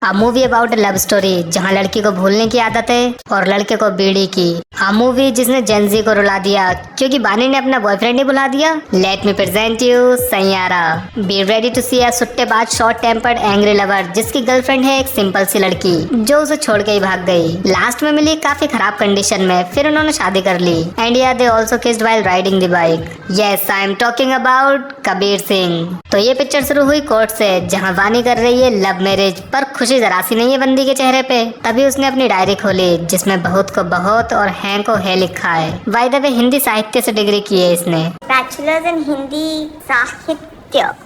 A movie about a love story जहां लड़की को भूलने की आदत है और लड़के को बीड़ी की। अ मूवी जिसने जेंजी को रुला दिया क्योंकि बानी ने अपना बॉयफ्रेंड ही बुला दिया। Let me present you Saiyaara. Be ready to see a सुट्टेबाज शॉर्ट टेम्पर्ड एंग्री लवर जिसकी गर्लफ्रेंड है एक सिंपल सी लड़की जो उसे छोड़ के ही भाग गई। लास्ट में मिली काफी खराब कंडीशन में, फिर उन्होंने शादी कर ली। एंड या they also kissed while riding the bike. Yes I am talking about Kabir Singh. तो ये पिक्चर शुरू हुई कोर्ट से जहां वानी कर रही है लव मैरिज, पर खुशी जरा सी नहीं है बंदी के चेहरे पे। तभी उसने अपनी डायरी खोली जिसमें बहुत को बहुत और हैं को है लिखा है। बाय द वे हिंदी साहित्य से डिग्री की है इसने, बैचलर्स इन हिंदी साहित्य।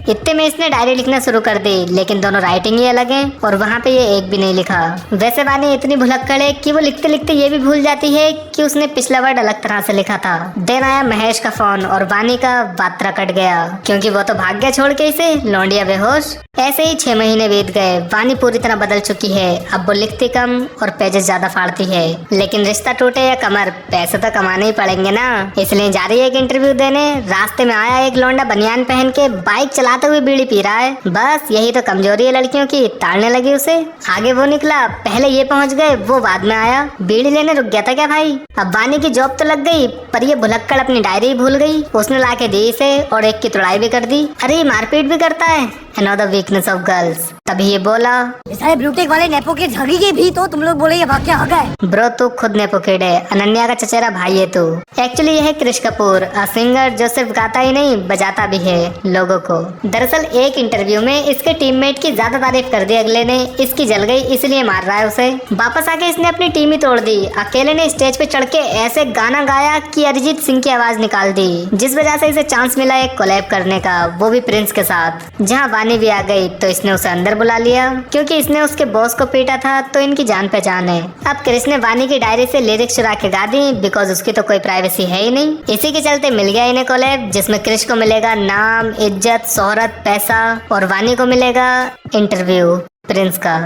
इतने में इसने डायरी लिखना शुरू कर दी, लेकिन दोनों राइटिंग ही अलग है और वहाँ पे ये एक भी नहीं लिखा। वैसे वानी इतनी भुलक्कड़ है कि वो लिखते लिखते ये भी भूल जाती है कि उसने पिछला वर्ड अलग तरह से लिखा था। देन आया महेश का फोन और वानी का बात्रा कट गया क्योंकि वो तो भाग गया छोड़ के इसे, लौंडिया बेहोश। ऐसे ही 6 महीने बीत गए। वानी पूरी तरह बदल चुकी है। अब वो लिखती कम और पेजेस ज्यादा फाड़ती है। लेकिन रिश्ता टूटे या कमर, पैसे तो कमाने ही पड़ेंगे ना, इसलिए जा रही है एक इंटरव्यू देने। रास्ते में आया एक लौंडा बनियान पहन के बाइक चलाते हुए बीड़ी पी रहा है। बस यही तो कमजोरी है लड़कियों की, ताड़ने लगी उसे। आगे वो निकला, पहले ये पहुंच गए, वो बाद में आया। बीड़ी लेने रुक गया था क्या भाई? अब वानी की जॉब तो लग गई, पर ये भुलक्कड़ अपनी डायरी भूल गई। उसने लाके दी इसे और एक की तुड़ाई भी कर दी। अरे ये मारपीट भी करता है। Another weakness of girls। तभी ये बोला, सारे ब्लूटेक वाले नेपो के झगी के भी तो तुम लोग बोले ये भाग क्या हो गए। ब्रो तू खुद नेपो किड है, अनन्या का चचेरा भाई है तू। एक्चुअली ये है क्रिश कपूर, अ सिंगर जो सिर्फ गाता ही नहीं बजाता भी है लोगों को। दरअसल एक इंटरव्यू में इसके टीममेट की ज्यादा तारीफ कर दी अगले ने, इसकी जल गई इसलिए मार रहा है उसे। वापस आके इसने अपनी टीम ही तोड़ दी। अकेले ने स्टेज पे चढ़ के ऐसे गाना गाया कि अरिजीत सिंह की आवाज निकाल दी, जिस वजह से इसे चांस मिला एक कोलैब करने का, वो भी प्रिंस के साथ। जहाँ वानी भी आ गई तो इसने उसे अंदर बुला लिया क्योंकि इसने उसके बॉस को पीटा था तो इनकी जान पहचान है। अब क्रिस ने वानी की डायरी से लिरिक्स चुरा के गा दी बिकॉज उसकी तो कोई प्राइवेसी है ही नहीं। इसी के चलते मिल गया इन्हें कोलैब जिसमें क्रिस को मिलेगा नाम, इज्जत, शोहरत, पैसा और वानी को मिलेगा इंटरव्यू प्रिंस का।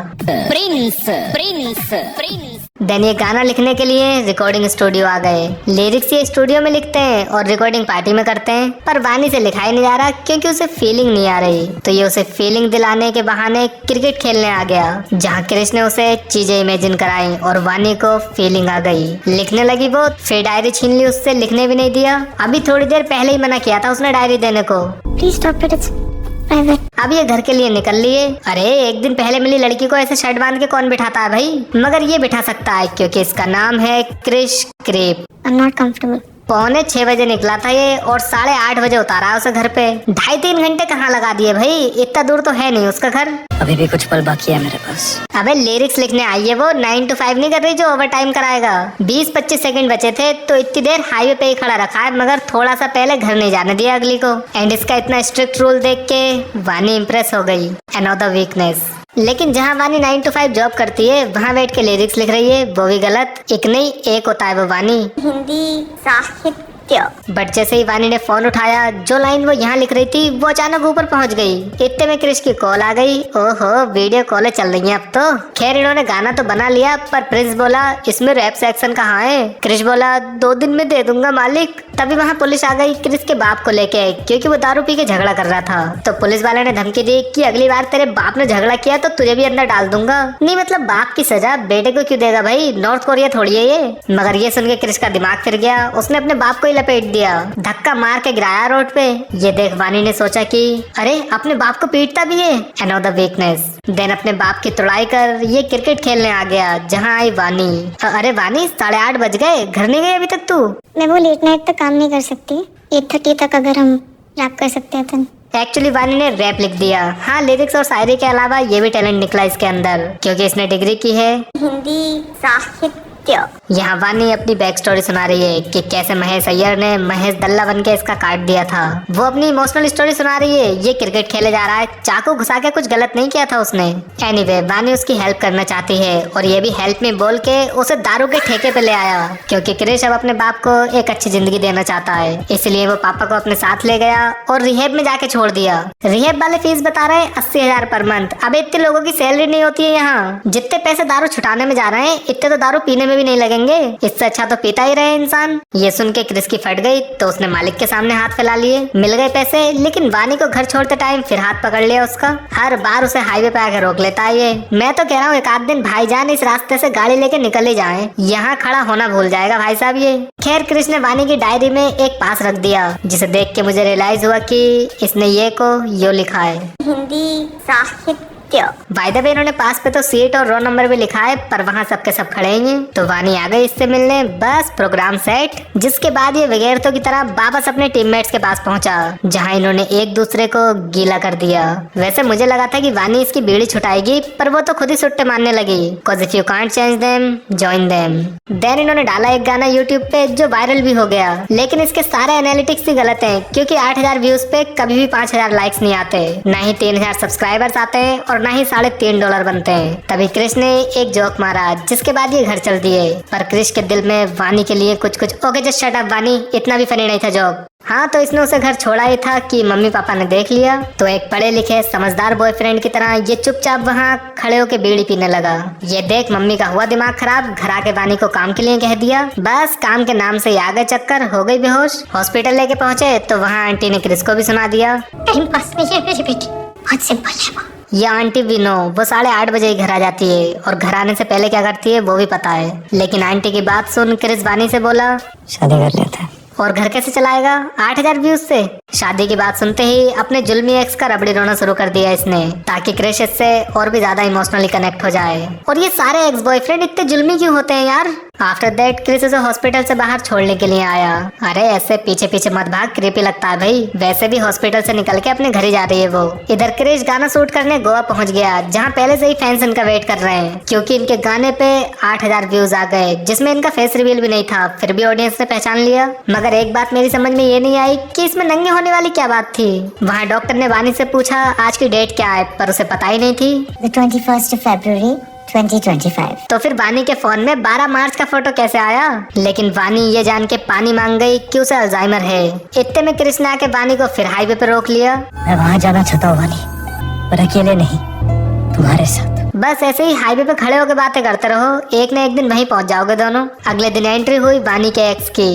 देन ये गाना लिखने के लिए रिकॉर्डिंग स्टूडियो आ गए। लिरिक्स ये स्टूडियो में लिखते हैं और रिकॉर्डिंग पार्टी में करते हैं, पर वानी से लिखा ही नहीं जा रहा क्योंकि उसे फीलिंग नहीं आ रही। तो ये उसे फीलिंग दिलाने के बहाने क्रिकेट खेलने आ गया जहाँ क्रिस ने उसे चीजें इमेजिन कराई और वानी को फीलिंग आ गई। लिखने लगी वो, फिर डायरी छीन ली उससे, लिखने भी नहीं दिया। अभी थोड़ी देर पहले ही मना किया था उसने डायरी देने को। प्लीज स्टॉप इट, अब ये घर के लिए निकल लिए। अरे एक दिन पहले मिली लड़की को ऐसे शर्ट बांध के कौन बिठाता है भाई? मगर ये बिठा सकता है क्योंकि इसका नाम है क्रिश क्रीप। I am not comfortable. 6:45 बजे निकला था ये और 8:30 बजे उतारा है उसे घर पे। 2.5-3 घंटे कहाँ लगा दिए भाई? इतना दूर तो है नहीं उसका घर। अभी भी कुछ पल बाकी है मेरे पास। अबे लिरिक्स लिखने आई है वो, 9 to 5 नहीं कर रही जो ओवर टाइम कराएगा। 20-25 सेकंड बचे थे तो इतनी देर हाईवे पे ही खड़ा रखा है, मगर थोड़ा सा पहले घर नहीं जाने दिया अगली को। एंड इसका इतना स्ट्रिक्ट रूल देख के वानी इम्प्रेस हो गई। Another weakness. लेकिन जहाँ वानी 9 to 5 जॉब करती है वहाँ बैठ के लिरिक्स लिख रही है, वो भी गलत। एक नहीं एक होता है वो वानी। हिंदी साहित्य। बट जैसे ही वानी ने फोन उठाया, जो लाइन वो यहाँ लिख रही थी वो अचानक ऊपर पहुँच गई। इतने में क्रिश की कॉल आ गई। ओहो वीडियो कॉल चल रही है अब तो। खैर इन्होंने गाना तो बना लिया, पर प्रिंस बोला इसमें रैप सेक्शन कहाँ है? क्रिश बोला 2 दिन में दे दूंगा मालिक। तभी वहाँ पुलिस आ गई क्रिश के बाप को लेके क्योंकि वो दारू पी के झगड़ा कर रहा था। तो पुलिस वाले ने धमकी दी कि अगली बार तेरे बाप ने झगड़ा किया तो तुझे भी अंदर डाल दूंगा। नहीं मतलब बाप की सजा बेटे को क्यों देगा भाई? नॉर्थ कोरिया थोड़ी है ये। मगर ये सुन के क्रिश का दिमाग फिर गया, उसने अपने बाप को ही लपेट दिया, धक्का मार के गिराया रोड पे। ये देख वानी ने सोचा कि अरे अपने बाप को पीटता भी है। Another weakness. देन अपने बाप की तुड़ाई कर ये क्रिकेट खेलने आ गया जहाँ आई वानी। अरे वानी 8:30 बज गए, घर नहीं गई अभी तक तू? मैं वो लेट नाइट तक काम नहीं कर सकती। 8:30 तक अगर हम रैप कर सकते हैं तो। एक्चुअली वानी ने रैप लिख दिया। हाँ लिरिक्स और शायरी के अलावा ये भी टैलेंट निकला इसके अंदर क्योंकि इसने डिग्री की है हिंदी साहित्य। यहाँ वानी अपनी बैक स्टोरी सुना रही है कि कैसे महेश अय्यर ने महेश दल्ला बन के इसका काट दिया था। वो अपनी इमोशनल स्टोरी सुना रही है। ये क्रिकेट खेले जा रहा है, चाकू घुसा के कुछ गलत नहीं किया था उसने। एनीवे वानी उसकी हेल्प करना चाहती है और ये भी हेल्प में बोल के उसे दारू के ठेके पे ले आया क्योंकि क्रिश अब अपने बाप को एक अच्छी जिंदगी देना चाहता है। इसलिए वो पापा को अपने साथ ले गया और रिहेब में जाके छोड़ दिया। रिहेब वाले फीस बता रहे हैं 80,000 पर मंथ। अब इतने लोगों की सैलरी नहीं होती है यहाँ। जितने पैसे दारू छुटाने में जा रहे हैं इतने तो दारू पीने में भी नहीं लगेंगे। लगेंगे, इससे अच्छा तो पीता ही रहे इंसान। ये सुन के क्रिस की फट गई तो उसने मालिक के सामने हाथ फैला लिए। मिल गए पैसे, लेकिन वानी को घर छोड़ते टाइम फिर हाथ पकड़ लिया उसका। हर बार उसे हाईवे पे आकर रोक लेता है ये। मैं तो कह रहा हूँ एक आध दिन भाईजान इस रास्ते से गाड़ी लेके निकल ही जाए, यहाँ खड़ा होना भूल जाएगा भाई साहब ये। खैर क्रिस ने वानी की डायरी में एक पास रख दिया, जिसे देख के मुझे रियलाइज हुआ कि इसने ये को यो लिखा है, हिंदी साहित्य। बाय द वे इन्होंने पास पे तो सीट और रो नंबर भी लिखा है, पर वहाँ सबके सब खड़े ही हैं। तो वानी आ गई इससे मिलने, बस प्रोग्राम सेट। जिसके बाद ये वगैरतों की तरह वापस अपने टीममेट्स के पास पहुंचा, जहाँ इन्होंने एक दूसरे को गीला कर दिया। वैसे मुझे लगा था कि वानी इसकी बीड़ी छुटाएगी, पर वो तो खुद ही सुट्टे मारने लगी। Cause if you can't change them, join them। Then इन्होंने डाला एक गाना यूट्यूब पे जो वायरल भी हो गया, लेकिन इसके सारे एनालिटिक्स भी गलत हैं, क्योंकि 8000 व्यूज पे कभी भी 5000 लाइक्स नहीं आते, ना ही 3000 सब्सक्राइबर्स आते हैं और ना ही $3.5 बनते हैं। तभी क्रिस ने एक जोक मारा, जिसके बाद ये घर चल दिए। पर क्रिस के दिल में वानी के लिए कुछ ओके जस्ट शट अप वानी, इतना भी फनी नहीं था जोक। हाँ, तो इसने उसे घर छोड़ा ही था कि मम्मी पापा ने देख लिया, तो एक पढ़े लिखे समझदार बॉयफ्रेंड की तरह ये चुपचाप वहाँ खड़े होके बीड़ी पीने लगा। ये देख मम्मी का हुआ दिमाग खराब, घर आके वानी को काम के लिए कह दिया। बस काम के नाम से आ गए चक्कर, हो गई बेहोश। हॉस्पिटल लेके पहुंचे तो वहाँ आंटी ने क्रिस को भी सुना दिया। टाइम पास नहीं है मेरी बेटी, बहुत सिंपल है वो। ये आंटी विनो, वो 8:30 बजे ही घर आ जाती है और घर आने से पहले क्या करती है वो भी पता है। लेकिन आंटी की बात सुन क्रिस वानी से बोला, शादी कर लेते हैं। और घर कैसे चलाएगा 8000 व्यूज से। शादी की बात सुनते ही अपने जुल्मी एक्स का रबड़ी रोना शुरू कर दिया इसने, ताकि क्रिस इससे और भी ज्यादा इमोशनली कनेक्ट हो जाए। और ये सारे एक्स बॉयफ्रेंड इतने जुल्मी क्यों होते हैं यार। आफ्टर दैट क्रिस उसे हॉस्पिटल से बाहर छोड़ने के लिए आया। अरे ऐसे पीछे पीछे मत भाग, क्रीपी लगता है भाई। वैसे भी हॉस्पिटल से निकल के अपने घर ही जा रही है वो। इधर क्रिस गाना शूट करने गोवा पहुंच गया, जहाँ पहले से ही फैंस इनका वेट कर रहे हैं, क्योंकि इनके गाने पे 8000 व्यूज आ गए, जिसमें इनका फेस रिवील भी नहीं था। फिर भी ऑडियंस ने पहचान लिया। मगर एक बात मेरी समझ में ये नहीं आई कि इसमें नंगे होने वाली क्या बात थी। वहाँ डॉक्टर ने वानी से पूछा आज की डेट क्या है, पर उसे पता ही नहीं थी। 21 फरवरी 2025। तो फिर वानी के फोन में 12 मार्च का फोटो कैसे आया। लेकिन वानी ये जान के पानी मांग गई कि उसे अल्जाइमर है। इतने में क्रिस ने आके वानी को फिर हाईवे पे रोक लिया। मैं वहाँ जाना चाहता हूँ वानी, पर अकेले नहीं, तुम्हारे साथ। बस ऐसे ही हाईवे पे खड़े होकर बातें करते रहो, एक न एक दिन वहीं पहुंच जाओगे दोनों। अगले दिन एंट्री हुई वानी के एक्स की।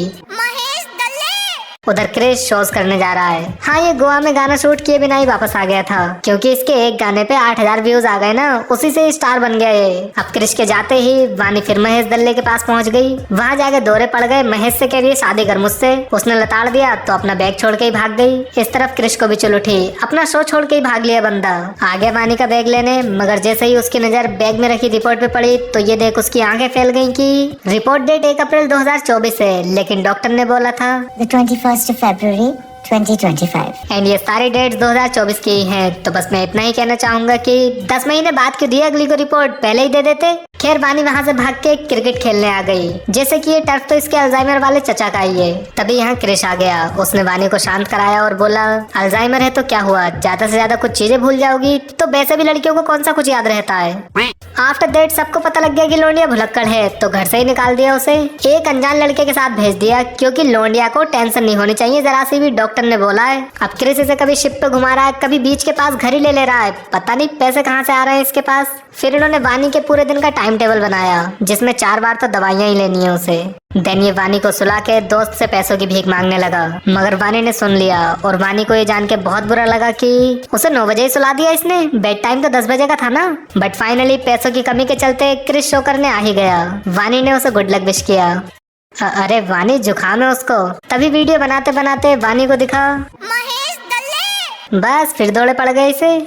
उधर क्रिस शोज करने जा रहा है। हाँ, ये गोवा में गाना शूट किए बिना ही वापस आ गया था, क्योंकि इसके एक गाने पे 8000 व्यूज आ गए ना, उसी से स्टार बन गया ये। अब क्रिस के जाते ही वानी फिर महेश दल्ले के पास पहुंच गई। वहाँ जाके दौरे पड़ गए। महेश से कह रही है शादी कर मुझसे, उसने लताड़ दिया तो अपना बैग छोड़ के ही भाग गई। इस तरफ क्रिस को भी चल उठी, अपना शो छोड़ के ही भाग लिया बंदा। आ गया वानी का बैग लेने, मगर जैसे ही उसकी नजर बैग में रखी रिपोर्ट पे पड़ी तो ये देख उसकी आंखें फैल गई कि रिपोर्ट डेट 1 अप्रैल 2024 है, लेकिन डॉक्टर ने बोला था 21 फरवरी 2025। एंड ये सारी डेट्स 2024 की ही हैं। तो बस मैं इतना ही कहना चाहूंगा कि 10 महीने बाद क्यों दी अगली को रिपोर्ट, पहले ही दे देते। खैर वानी वहाँ से भाग के क्रिकेट खेलने आ गई, जैसे कि ये टर्फ तो इसके अल्जाइमर वाले चचा का ही है। तभी यहाँ क्रिश आ गया। उसने वानी को शांत कराया और बोला अल्जाइमर है तो क्या हुआ, ज्यादा से ज्यादा कुछ चीजें भूल जाओगी, तो वैसे भी लड़कियों को कौन सा कुछ याद रहता है। आफ्टर दैट सबको पता लग गया कि लोंडिया भुलक्कड़ है, तो घर से ही निकाल दिया उसे। एक अनजान लड़के के साथ भेज दिया, क्योंकि लोंडिया को टेंशन नहीं होनी चाहिए जरा सी भी, डॉक्टर ने बोला है। अब क्रिस इसे कभी शिप पे घुमा रहा है, कभी बीच के पास घर ही ले रहा है, पता नहीं पैसे कहाँ से आ रहे हैं इसके पास। फिर इन्होंने वानी के पूरे दिन का टाइम टेबल बनाया, जिसमें 4 बार तो दवाइयाँ ही लेनी है उसे। देन ये वानी को सुला के दोस्त से पैसों की भीख मांगने लगा, मगर वानी ने सुन लिया और वानी को ये जान के बहुत बुरा लगा कि उसे 9 बजे ही सुला दिया इसने। बेड टाइम तो 10 बजे का था ना। बट फाइनली पैसों की कमी के चलते क्रिस शो करने आ ही गया। वानी ने उसे गुड लक विश किया। अरे वानी जुकाम है उसको। तभी वीडियो बनाते बनाते वानी को दिखा महेश दल्ले। बस फिर दौड़े पड़ गए इसे।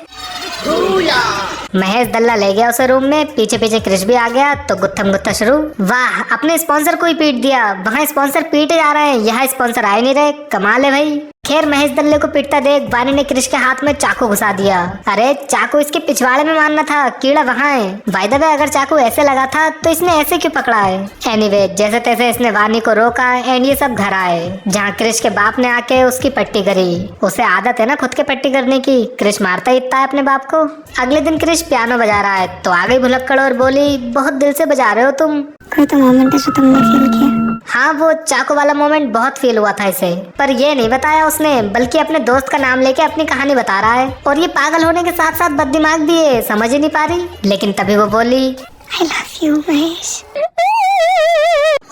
महेश दल्ला ले गया उसे रूम में, पीछे पीछे क्रिश भी आ गया, तो गुत्थम गुत्था शुरू। वाह, अपने स्पॉन्सर को ही पीट दिया। वहाँ स्पॉन्सर पीटे जा रहे हैं, यहाँ स्पॉन्सर आए नहीं रहे, कमाल है भाई। खैर महेश दल्ले को पिटता देख वानी ने क्रिश के हाथ में चाकू घुसा दिया। अरे चाकू इसके पिछवाड़े में मारना था, कीड़ा वहाँ है। बाय द वे अगर चाकू ऐसे लगा था तो इसने ऐसे क्यों पकड़ा है। एनीवे जैसे तैसे इसने वानी को रोका एंड ये सब घर आए, जहाँ क्रिश के बाप ने आके उसकी पट्टी करी। उसे आदत है ना खुद के पट्टी करने की, क्रिश मारता ही इतना है अपने बाप को। अगले दिन क्रिश पियानो बजा रहा है, तो आ गई भुलक्कड़ और बोली बहुत दिल से बजा रहे हो तुम। कोई तो मोमेंट है जो तुमने फील किया? हाँ, वो चाकू वाला मोमेंट बहुत फील हुआ था इसे, पर ये नहीं बताया उसने, बल्कि अपने दोस्त का नाम लेके अपनी कहानी बता रहा है। और ये पागल होने के साथ साथ बददिमाग भी है, समझ ही नहीं पा रही। लेकिन तभी वो बोली I love you महेश।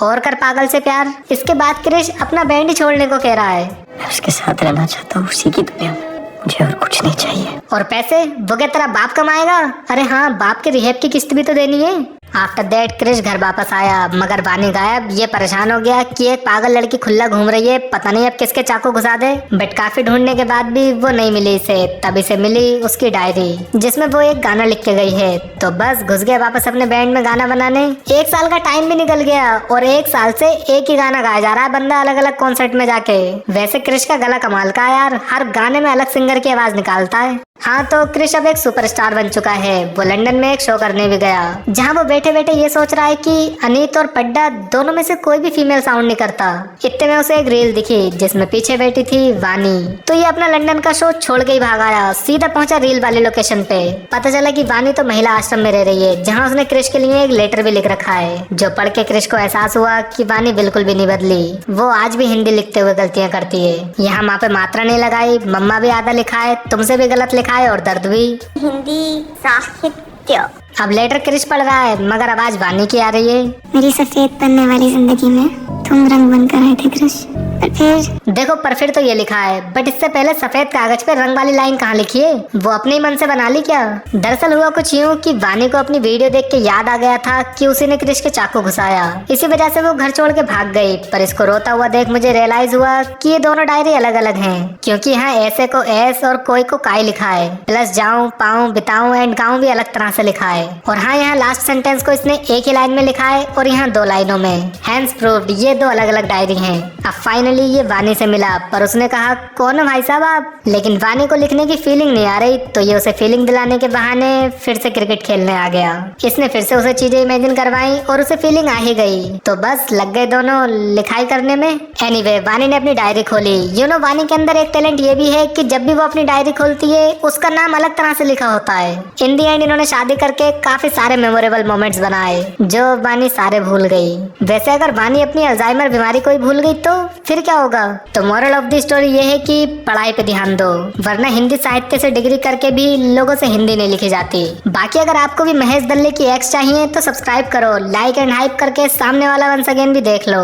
और कर पागल से प्यार। इसके बाद क्रिश अपना बैंड ही छोड़ने को कह रहा है। मैं उसके साथ रहना चाहता हूँ, उसी की दुनिया में, मुझे और कुछ नहीं चाहिए। और पैसे वो क्या तेरा बाप कमाएगा? अरे हाँ, बाप के रिहेब की किस्त भी तो देनी है। आफ्टर दैट क्रिश घर वापस आया, मगर वानी गायब। ये परेशान हो गया कि एक पागल लड़की खुला घूम रही है, पता नहीं अब किसके चाकू घुसा दे। बट काफी ढूंढने के बाद भी वो नहीं मिली इसे। तभी से मिली उसकी डायरी, जिसमें वो एक गाना लिख के गई है। तो बस घुस गया वापस अपने बैंड में गाना बनाने। 1 साल का टाइम भी निकल गया और 1 साल से एक ही गाना गाया जा रहा है बंदा अलग अलग कॉन्सर्ट में जाके। वैसे क्रिश का गला कमाल का है यार, हर गाने में अलग सिंगर की आवाज निकालता है। हाँ, तो क्रिश अब एक सुपरस्टार बन चुका है। वो लंदन में एक शो करने भी गया, जहाँ वो बैठे बैठे ये सोच रहा है कि अनीत और पड्डा दोनों में से कोई भी फीमेल साउंड नहीं करता। इतने में उसे एक रील दिखी जिसमें पीछे बैठी थी वानी। तो ये अपना लंदन का शो छोड़ के ही भाग आया, सीधा पहुंचा रील वाली लोकेशन पे। पता चला कि वानी तो महिला आश्रम में रह रही है, जहाँ उसने क्रिश के लिए एक लेटर भी लिख रखा है। जो पढ़ के क्रिश को एहसास हुआ कि वानी बिल्कुल भी नहीं बदली, वो आज भी हिंदी लिखते हुए गलतियाँ करती है। यहाँ माँ पे मात्रा नहीं लगाई, मम्मा भी आधा लिखा है, तुमसे भी गलत लिखा है और दर्द भी। हिंदी साहित्य। अब लेटर क्रिश पढ़ रहा है, मगर आवाज वानी की आ रही है। मेरी सफेद पन्ने वाली जिंदगी में तुम रंग बनकर आए थे क्रिश, पर फिर तो ये लिखा है, बट इससे पहले सफेद कागज पे रंग वाली लाइन कहाँ लिखी है? वो अपने ही मन से बना ली क्या? दरअसल हुआ कुछ यूँ कि वानी को अपनी वीडियो देख के याद आ गया था कि उसी ने क्रिश के चाकू घुसाया। इसी वजह से वो घर छोड़ के भाग गई। पर इसको रोता हुआ देख मुझे रियलाइज हुआ कि ये दोनों डायरी अलग अलग हैं, क्योंकि यहाँ ऐसे को एस और कोई को काई लिखा है, प्लस जाऊं पाऊं बिताऊं एंड गाऊं भी अलग तरह से लिखा है। और हाँ, यहाँ लास्ट सेंटेंस को इसने एक ही लाइन में लिखा है और यहाँ 2 लाइनों में। हैंस प्रूव्ड ये 2 अलग अलग डायरी हैं। अब फाइनली ये वानी से मिला, पर उसने कहा कौन हो भाई साहब आप? लेकिन वानी को लिखने की फीलिंग नहीं आ रही, तो ये उसे फीलिंग दिलाने के बहाने फिर से क्रिकेट खेलने आ गया। इसने फिर से उसे चीजें इमेजिन करवाई और उसे फीलिंग आ ही गई, तो बस लग गए दोनों लिखाई करने में। एनीवे, वानी ने अपनी डायरी खोली। वानी के अंदर एक टैलेंट ये भी है कि जब भी वो अपनी डायरी खोलती है उसका नाम अलग तरह से लिखा होता है। इन दी एंड इन्होंने शादी करके काफी सारे मेमोरेबल मोमेंट्स बनाए, जो वानी सारे भूल गई। वैसे अगर वानी अपनी अल्जाइमर बीमारी को ही भूल गई तो फिर क्या होगा? तो मोरल ऑफ द स्टोरी ये है कि पढ़ाई पे ध्यान दो, वरना हिंदी साहित्य से डिग्री करके भी लोगों से हिंदी नहीं लिखी जाती। बाकी अगर आपको भी महेश दल्ले की एक्स चाहिए तो सब्सक्राइब करो, लाइक एंड हाइप करके सामने वाला वंस अगेन भी देख लो।